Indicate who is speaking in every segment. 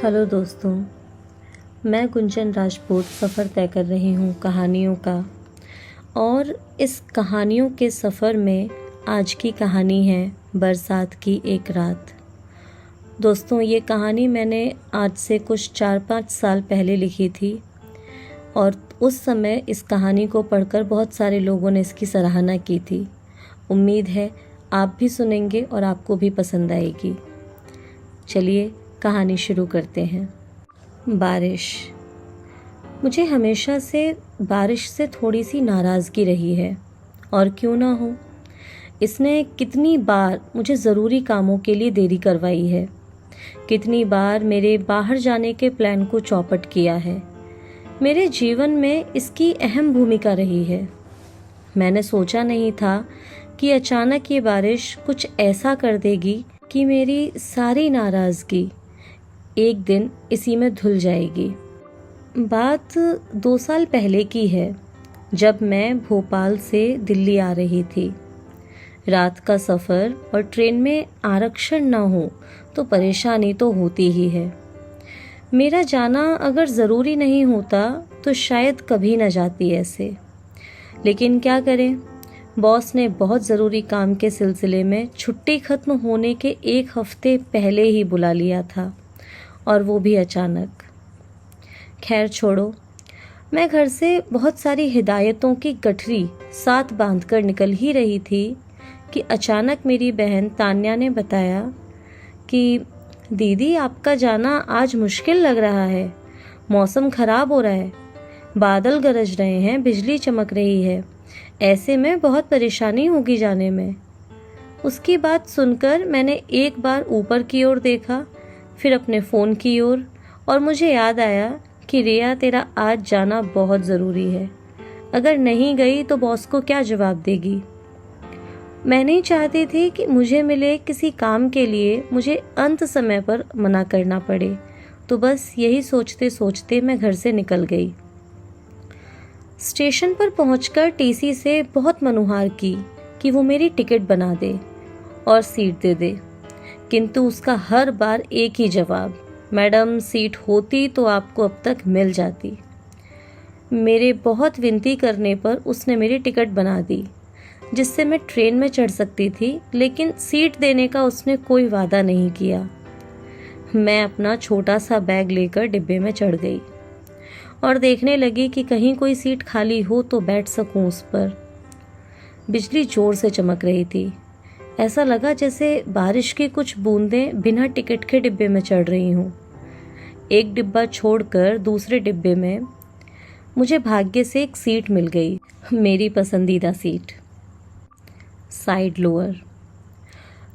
Speaker 1: Hello दोस्तों, मैं गुंजन राजपूत सफ़र तय कर रही हूँ कहानियों का। और इस कहानियों के सफ़र में आज की कहानी है बरसात की एक रात। दोस्तों, ये कहानी मैंने आज से कुछ 4-5 साल पहले लिखी थी और उस समय इस कहानी को पढ़कर बहुत सारे लोगों ने इसकी सराहना की थी। उम्मीद है आप भी सुनेंगे और आपको भी पसंद आएगी। चलिए कहानी शुरू करते हैं। बारिश। मुझे हमेशा से बारिश से थोड़ी सी नाराज़गी रही है, और क्यों ना हो। इसने कितनी बार मुझे ज़रूरी कामों के लिए देरी करवाई है, कितनी बार मेरे बाहर जाने के प्लान को चौपट किया है। मेरे जीवन में इसकी अहम भूमिका रही है। मैंने सोचा नहीं था कि अचानक ये बारिश कुछ ऐसा कर देगी कि मेरी सारी नाराज़गी एक दिन इसी में धुल जाएगी। बात 2 साल पहले की है, जब मैं भोपाल से दिल्ली आ रही थी। रात का सफ़र और ट्रेन में आरक्षण ना हो तो परेशानी तो होती ही है। मेरा जाना अगर ज़रूरी नहीं होता तो शायद कभी न जाती ऐसे, लेकिन क्या करें, बॉस ने बहुत ज़रूरी काम के सिलसिले में छुट्टी ख़त्म होने के 1 हफ्ते पहले ही बुला लिया था, और वो भी अचानक। खैर छोड़ो, मैं घर से बहुत सारी हिदायतों की गठरी साथ बांधकर निकल ही रही थी कि अचानक मेरी बहन तान्या ने बताया कि दीदी, आपका जाना आज मुश्किल लग रहा है। मौसम ख़राब हो रहा है, बादल गरज रहे हैं, बिजली चमक रही है, ऐसे में बहुत परेशानी होगी जाने में। उसकी बात सुनकर मैंने एक बार ऊपर की ओर देखा, फिर अपने फ़ोन की ओर, और मुझे याद आया कि रिया, तेरा आज जाना बहुत ज़रूरी है। अगर नहीं गई तो बॉस को क्या जवाब देगी। मैं नहीं चाहती थी कि मुझे मिले किसी काम के लिए मुझे अंत समय पर मना करना पड़े, तो बस यही सोचते सोचते मैं घर से निकल गई। स्टेशन पर पहुंचकर टीसी से बहुत मनुहार की कि वो मेरी टिकट बना दे और सीट दे दे, किंतु उसका हर बार एक ही जवाब, मैडम सीट होती तो आपको अब तक मिल जाती। मेरे बहुत विनती करने पर उसने मेरी टिकट बना दी, जिससे मैं ट्रेन में चढ़ सकती थी, लेकिन सीट देने का उसने कोई वादा नहीं किया। मैं अपना छोटा सा बैग लेकर डिब्बे में चढ़ गई और देखने लगी कि कहीं कोई सीट खाली हो तो बैठ सकूं उस पर। बिजली जोर से चमक रही थी। ऐसा लगा जैसे बारिश की कुछ बूंदें बिना टिकट के डिब्बे में चढ़ रही हूँ। एक डिब्बा छोड़कर दूसरे डिब्बे में मुझे भाग्य से एक सीट मिल गई, मेरी पसंदीदा सीट, साइड लोअर।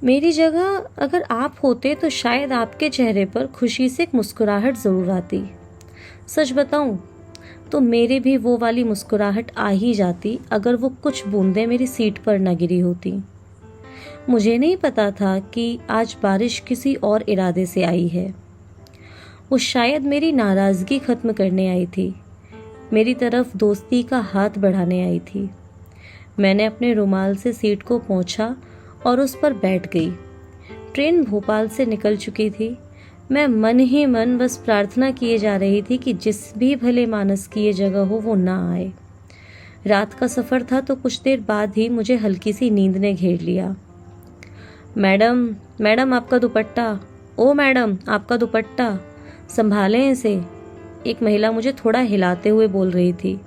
Speaker 1: मेरी जगह अगर आप होते तो शायद आपके चेहरे पर खुशी से एक मुस्कुराहट ज़रूर आती। सच बताऊं तो मेरे भी वो वाली मुस्कुराहट आ ही जाती अगर वो कुछ बूंदें मेरी सीट पर न गिरी होती। मुझे नहीं पता था कि आज बारिश किसी और इरादे से आई है। वो शायद मेरी नाराज़गी ख़त्म करने आई थी, मेरी तरफ दोस्ती का हाथ बढ़ाने आई थी। मैंने अपने रुमाल से सीट को पोंछा और उस पर बैठ गई। ट्रेन भोपाल से निकल चुकी थी। मैं मन ही मन बस प्रार्थना किए जा रही थी कि जिस भी भले मानस की ये जगह हो वो ना आए। रात का सफ़र था तो कुछ देर बाद ही मुझे हल्की सी नींद ने घेर लिया। मैडम, मैडम आपका दुपट्टा, ओ मैडम आपका दुपट्टा, संभालें इसे, एक महिला मुझे थोड़ा हिलाते हुए बोल रही थी।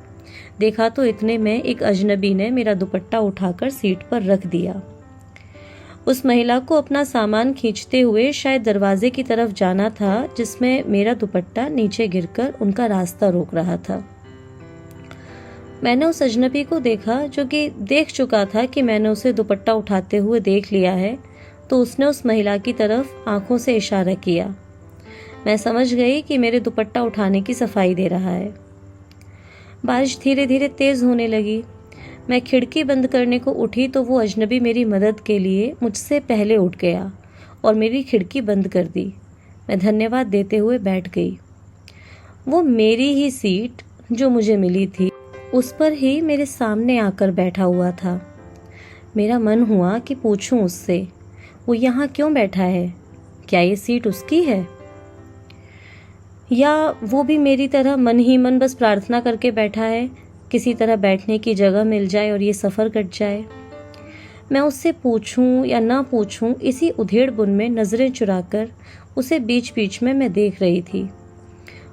Speaker 1: देखा तो इतने में एक अजनबी ने मेरा दुपट्टा उठाकर सीट पर रख दिया। उस महिला को अपना सामान खींचते हुए शायद दरवाजे की तरफ जाना था, जिसमें मेरा दुपट्टा नीचे गिरकर उनका रास्ता रोक रहा था। मैंने उस अजनबी को देखा, जो कि देख चुका था कि मैंने उसे दुपट्टा उठाते हुए देख लिया है, तो उसने उस महिला की तरफ आंखों से इशारा किया। मैं समझ गई कि मेरे दुपट्टा उठाने की सफाई दे रहा है। बारिश धीरे धीरे तेज़ होने लगी। मैं खिड़की बंद करने को उठी तो वो अजनबी मेरी मदद के लिए मुझसे पहले उठ गया और मेरी खिड़की बंद कर दी। मैं धन्यवाद देते हुए बैठ गई। वो मेरी ही सीट जो मुझे मिली थी, उस पर ही मेरे सामने आकर बैठा हुआ था। मेरा मन हुआ कि पूछूं उससे, वो यहाँ क्यों बैठा है? क्या ये सीट उसकी है? या वो भी मेरी तरह मन ही मन बस प्रार्थना करके बैठा है, किसी तरह बैठने की जगह मिल जाए और ये सफ़र कट जाए। मैं उससे पूछूं या ना पूछूं, इसी उधेड़-बुन में नज़रें चुराकर उसे बीच-बीच में मैं देख रही थी।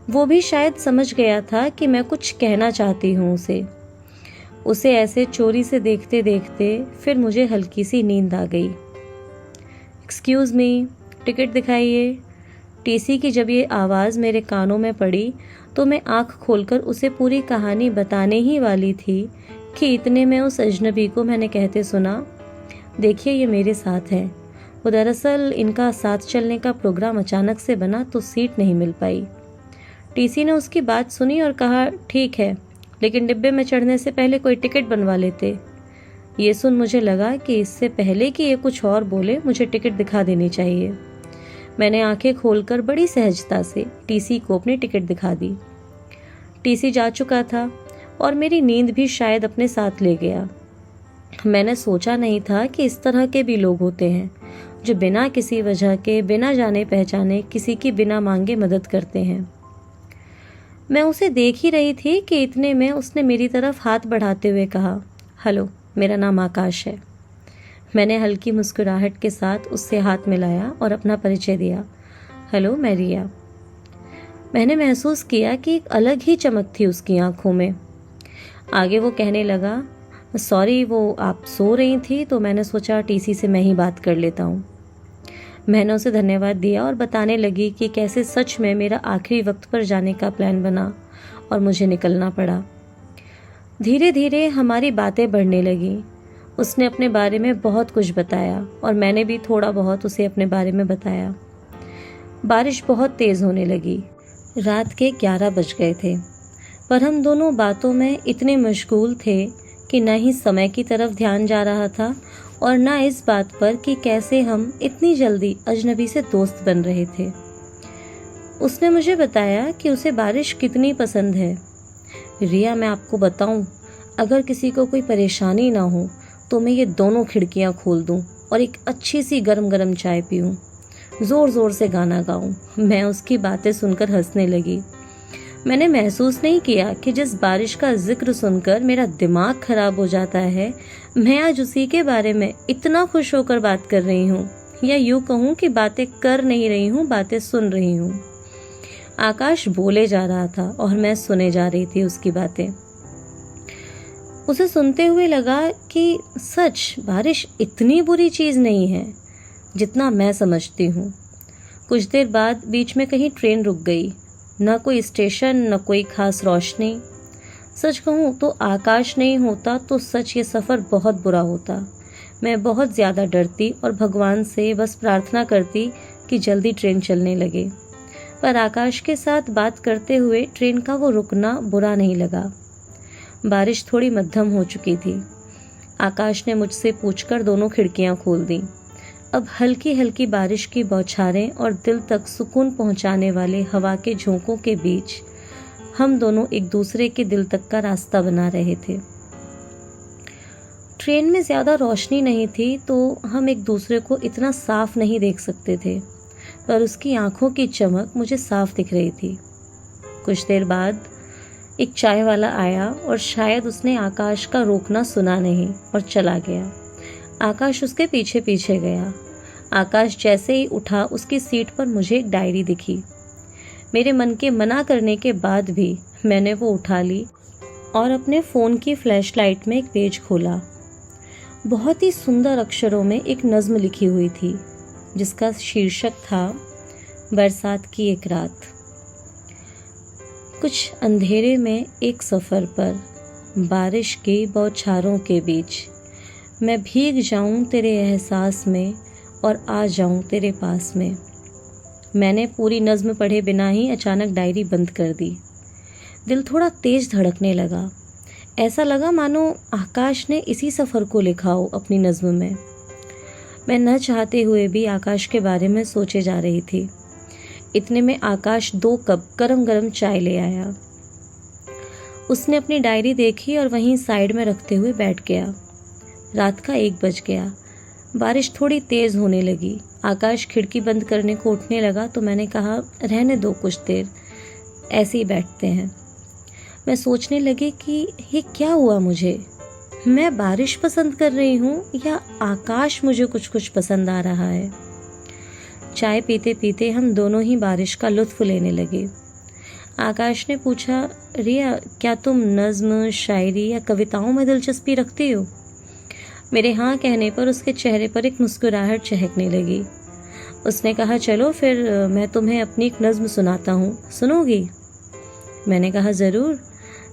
Speaker 1: वो भी शायद समझ गया था कि मैं कुछ कहना चाहती हूँ उसे ऐसे चोरी से देखते देखते फिर मुझे हल्की सी नींद आ गई। एक्सक्यूज़ मी, टिकट दिखाइए। टीसी की जब ये आवाज़ मेरे कानों में पड़ी तो मैं आंख खोलकर उसे पूरी कहानी बताने ही वाली थी कि इतने में उस अजनबी को मैंने कहते सुना, देखिए ये मेरे साथ है। वो दरअसल इनका साथ चलने का प्रोग्राम अचानक से बना तो सीट नहीं मिल पाई। टीसी ने उसकी बात सुनी और कहा, ठीक है, लेकिन डिब्बे में चढ़ने से पहले कोई टिकट बनवा लेते। ये सुन मुझे लगा कि इससे पहले कि ये कुछ और बोले मुझे टिकट दिखा देनी चाहिए। मैंने आंखें खोलकर बड़ी सहजता से टीसी को अपनी टिकट दिखा दी। टीसी जा चुका था और मेरी नींद भी शायद अपने साथ ले गया। मैंने सोचा नहीं था कि इस तरह के भी लोग होते हैं जो बिना किसी वजह के, बिना जाने पहचाने किसी की बिना मांगे मदद करते हैं। मैं उसे देख ही रही थी कि इतने में उसने मेरी तरफ हाथ बढ़ाते हुए कहा, हेलो, मेरा नाम आकाश है। मैंने हल्की मुस्कुराहट के साथ उससे हाथ मिलाया और अपना परिचय दिया, हेलो, मैं रिया। मैंने महसूस किया कि एक अलग ही चमक थी उसकी आंखों में। आगे वो कहने लगा, सॉरी, वो आप सो रही थी तो मैंने सोचा टीसी से मैं ही बात कर लेता हूँ। मैंने उसे धन्यवाद दिया और बताने लगी कि कैसे सच में मेरा आखिरी वक्त पर जाने का प्लान बना और मुझे निकलना पड़ा। धीरे धीरे हमारी बातें बढ़ने लगीं। उसने अपने बारे में बहुत कुछ बताया और मैंने भी थोड़ा बहुत उसे अपने बारे में बताया। बारिश बहुत तेज़ होने लगी। रात के 11 बज गए थे, पर हम दोनों बातों में इतने मशगूल थे कि न ही समय की तरफ ध्यान जा रहा था और न इस बात पर कि कैसे हम इतनी जल्दी अजनबी से दोस्त बन रहे थे। उसने मुझे बताया कि उसे बारिश कितनी पसंद है। रिया, मैं आपको बताऊं, अगर किसी को कोई परेशानी ना हो तो मैं ये दोनों खिड़कियां खोल दूं और एक अच्छी सी गरम गरम चाय पीऊं, ज़ोर ज़ोर से गाना गाऊं। मैं उसकी बातें सुनकर हंसने लगी। मैंने महसूस नहीं किया कि जिस बारिश का जिक्र सुनकर मेरा दिमाग खराब हो जाता है, मैं आज उसी के बारे में इतना खुश होकर बात कर रही हूँ, या यूँ कहूँ कि बातें कर नहीं रही हूँ, बातें सुन रही हूँ। आकाश बोले जा रहा था और मैं सुने जा रही थी उसकी बातें। उसे सुनते हुए लगा कि सच बारिश इतनी बुरी चीज़ नहीं है जितना मैं समझती हूँ। कुछ देर बाद बीच में कहीं ट्रेन रुक गई। न कोई स्टेशन, न कोई खास रोशनी। सच कहूँ तो आकाश नहीं होता तो सच ये सफ़र बहुत बुरा होता। मैं बहुत ज़्यादा डरती और भगवान से बस प्रार्थना करती कि जल्दी ट्रेन चलने लगे। पर आकाश के साथ बात करते हुए ट्रेन का वो रुकना बुरा नहीं लगा। बारिश थोड़ी मध्यम हो चुकी थी। आकाश ने मुझसे पूछकर दोनों खिड़कियां खोल दी। अब हल्की हल्की बारिश की बौछारें और दिल तक सुकून पहुंचाने वाले हवा के झोंकों के बीच हम दोनों एक दूसरे के दिल तक का रास्ता बना रहे थे। ट्रेन में ज़्यादा रोशनी नहीं थी तो हम एक दूसरे को इतना साफ नहीं देख सकते थे, पर उसकी आंखों की चमक मुझे साफ दिख रही थी। कुछ देर बाद एक चाय वाला आया और शायद उसने आकाश का रोकना सुना नहीं और चला गया। आकाश उसके पीछे पीछे गया। आकाश जैसे ही उठा उसकी सीट पर मुझे एक डायरी दिखी। मेरे मन के मना करने के बाद भी मैंने वो उठा ली और अपने फ़ोन की फ्लैशलाइट में एक पेज खोला। बहुत ही सुंदर अक्षरों में एक नज़्म लिखी हुई थी जिसका शीर्षक था बरसात की एक रात। कुछ अंधेरे में एक सफ़र पर, बारिश की बौछारों के बीच, मैं भीग जाऊं तेरे एहसास में और आ जाऊं तेरे पास में। मैंने पूरी नज़्म पढ़े बिना ही अचानक डायरी बंद कर दी। दिल थोड़ा तेज धड़कने लगा। ऐसा लगा मानो आकाश ने इसी सफ़र को लिखा हो अपनी नज़्म में। मैं न चाहते हुए भी आकाश के बारे में सोचे जा रही थी। इतने में आकाश 2 कप गरम गरम चाय ले आया। उसने अपनी डायरी देखी और वहीं साइड में रखते हुए बैठ गया। रात का 1 बज गया। बारिश थोड़ी तेज़ होने लगी। आकाश खिड़की बंद करने को उठने लगा तो मैंने कहा, रहने दो कुछ देर, ऐसे ही बैठते हैं। मैं सोचने लगी कि ये क्या हुआ मुझे, मैं बारिश पसंद कर रही हूँ या आकाश मुझे कुछ कुछ पसंद आ रहा है। चाय पीते पीते हम दोनों ही बारिश का लुत्फ लेने लगे। आकाश ने पूछा, रिया क्या तुम नज्म, शायरी या कविताओं में दिलचस्पी रखती हो? मेरे हाँ कहने पर उसके चेहरे पर एक मुस्कुराहट चहकने लगी। उसने कहा, चलो फिर मैं तुम्हें अपनी एक नज्म सुनाता हूँ, सुनोगी? मैंने कहा, ज़रूर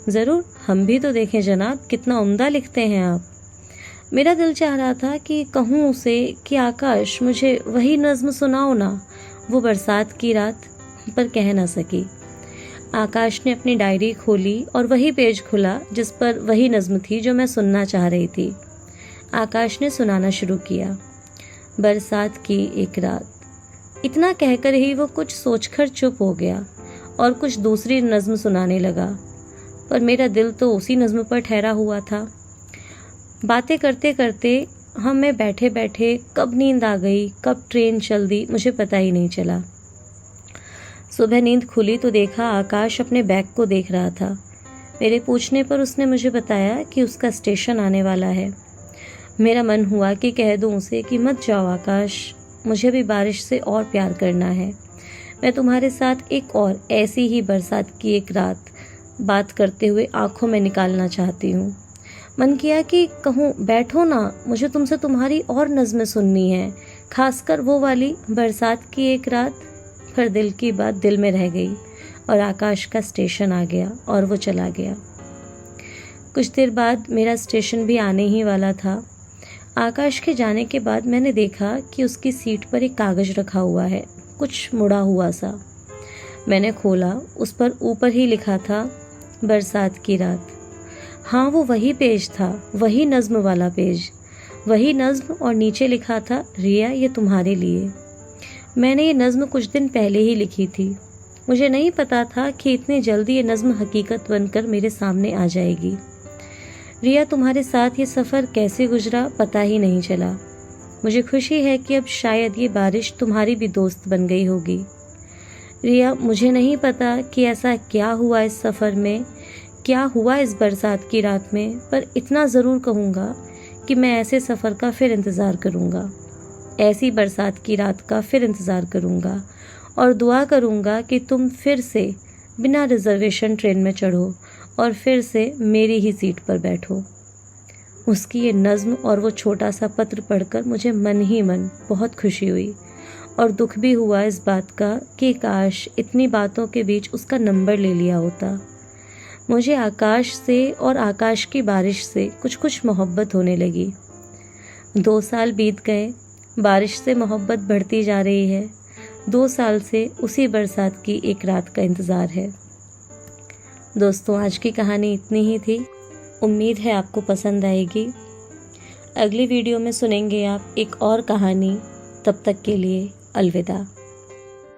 Speaker 1: ज़रूर, हम भी तो देखें जनाब कितना उम्दा लिखते हैं आप। मेरा दिल चाह रहा था कि कहूँ उसे कि आकाश मुझे वही नज्म सुनाओ ना, वो बरसात की रात, पर कह ना सकी। आकाश ने अपनी डायरी खोली और वही पेज खुला जिस पर वही नज्म थी जो मैं सुनना चाह रही थी। आकाश ने सुनाना शुरू किया, बरसात की एक रात। इतना कहकर ही वो कुछ सोचकर चुप हो गया और कुछ दूसरी नज्म सुनाने लगा, पर मेरा दिल तो उसी नज्म पर ठहरा हुआ था। बातें करते करते हमें बैठे बैठे कब नींद आ गई, कब ट्रेन चल दी, मुझे पता ही नहीं चला। सुबह नींद खुली तो देखा आकाश अपने बैग को देख रहा था। मेरे पूछने पर उसने मुझे बताया कि उसका स्टेशन आने वाला है। मेरा मन हुआ कि कह दूं उसे कि मत जाओ आकाश, मुझे भी बारिश से और प्यार करना है। मैं तुम्हारे साथ एक और ऐसी ही बरसात की एक रात बात करते हुए आंखों में निकालना चाहती हूँ। मन किया कि कहूँ, बैठो ना, मुझे तुमसे तुम्हारी और नज़्में सुननी है, खासकर वो वाली बरसात की एक रात। पर दिल की बात दिल में रह गई और आकाश का स्टेशन आ गया और वो चला गया। कुछ देर बाद मेरा स्टेशन भी आने ही वाला था। आकाश के जाने के बाद मैंने देखा कि उसकी सीट पर एक कागज़ रखा हुआ है, कुछ मुड़ा हुआ सा। मैंने खोला, उस पर ऊपर ही लिखा था, बरसात की रात। हाँ, वो वही पेज था, वही नज्म वाला पेज, वही नज्म, और नीचे लिखा था, रिया ये तुम्हारे लिए। मैंने ये नज्म कुछ दिन पहले ही लिखी थी। मुझे नहीं पता था कि इतनी जल्दी ये नज्म हकीकत बनकर मेरे सामने आ जाएगी। रिया, तुम्हारे साथ ये सफ़र कैसे गुजरा पता ही नहीं चला। मुझे खुशी है कि अब शायद ये बारिश तुम्हारी भी दोस्त बन गई होगी। रिया, मुझे नहीं पता कि ऐसा क्या हुआ इस सफ़र में, क्या हुआ इस बरसात की रात में, पर इतना ज़रूर कहूँगा कि मैं ऐसे सफ़र का फिर इंतज़ार करूँगा, ऐसी बरसात की रात का फिर इंतज़ार करूँगा, और दुआ करूँगा कि तुम फिर से बिना रिजर्वेशन ट्रेन में चढ़ो और फिर से मेरी ही सीट पर बैठो। उसकी ये नज़्म और वो छोटा सा पत्र पढ़कर मुझे मन ही मन बहुत खुशी हुई और दुख भी हुआ इस बात का कि काश इतनी बातों के बीच उसका नंबर ले लिया होता। मुझे आकाश से और आकाश की बारिश से कुछ कुछ मोहब्बत होने लगी। 2 साल बीत गए, बारिश से मोहब्बत बढ़ती जा रही है। 2 साल से उसी बरसात की एक रात का इंतज़ार है। दोस्तों, आज की कहानी इतनी ही थी। उम्मीद है आपको पसंद आएगी। अगली वीडियो में सुनेंगे आप एक और कहानी। तब तक के लिए अलविदा।